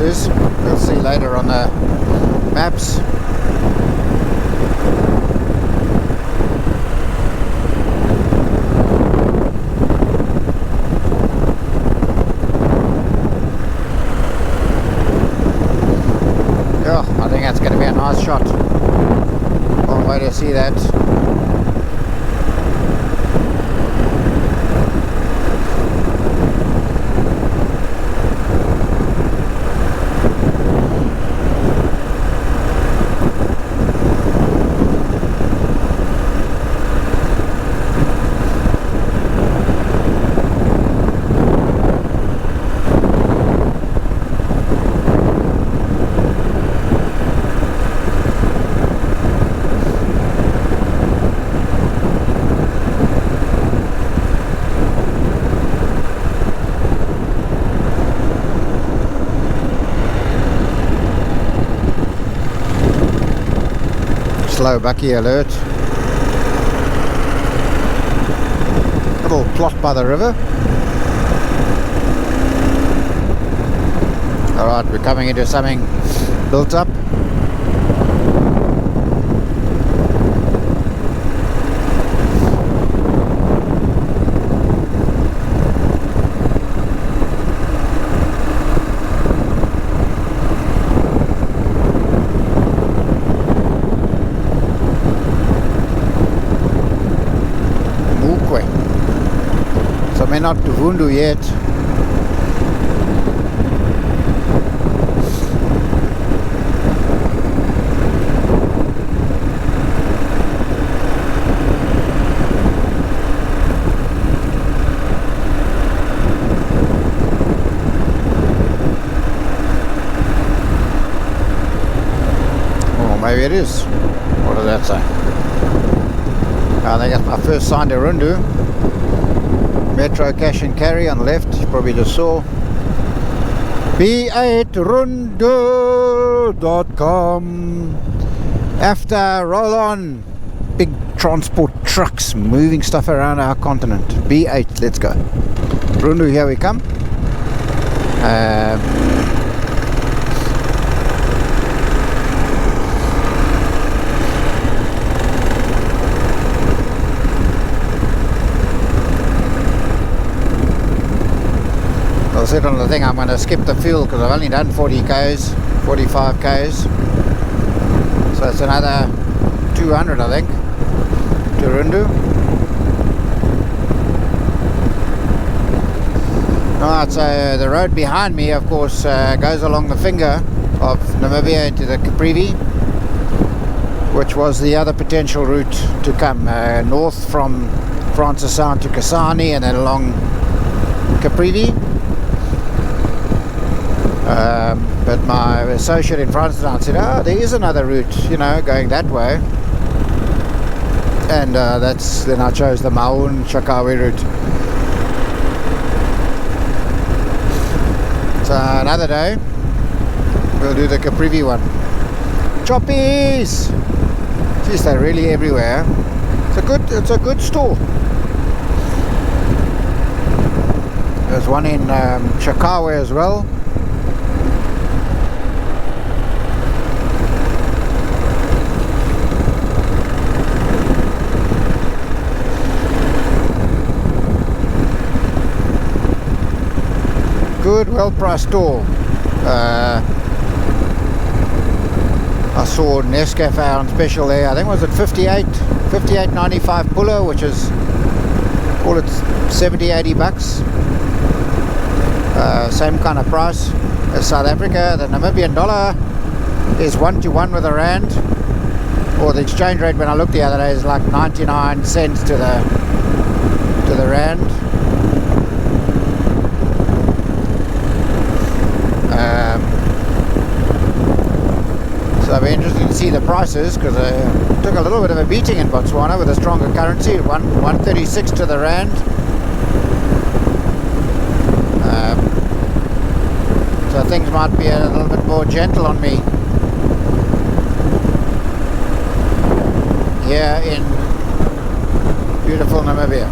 is. We'll see later on the maps. Yeah, I think that's going to be a nice shot. Long way to see that. Slow bucky alert. Little plot by the river. Alright, we're coming into something built up. Mukwe. So we're not to Rundu yet. Oh, maybe it is. What does that say? I think that's my first sign to Rundu. Metro cash and carry on the left, you probably just saw. B8rundu.com. After roll on. Big transport trucks moving stuff around our continent. B8, let's go. Rundu, here we come. I said on the thing I'm going to skip the fuel because I've only done 40 k's, 45 k's, so it's another 200 I think to Rundu. Alright, so the road behind me of course goes along the finger of Namibia into the Caprivi, which was the other potential route to come north from Francis Sound to Kasane and then along Caprivi. But my associate in Francis said, oh, there is another route, you know, going that way. And then I chose the Maun Chakawe route. So another day, we'll do the Caprivi one. Choppies! Jeez, they're really everywhere. It's a good store. There's one in Chakawe as well. Good, well-priced store. I saw Nescafe on special there. I think it was at 58.95 puller, which is, call it 70-80 bucks. Same kind of price as South Africa. The Namibian dollar is 1-to-1 with the rand, or the exchange rate when I looked the other day is like 99 cents to the rand. So it'll be interesting to see the prices, because I took a little bit of a beating in Botswana with a stronger currency, 136 to the rand. So things might be a little bit more gentle on me here in beautiful Namibia.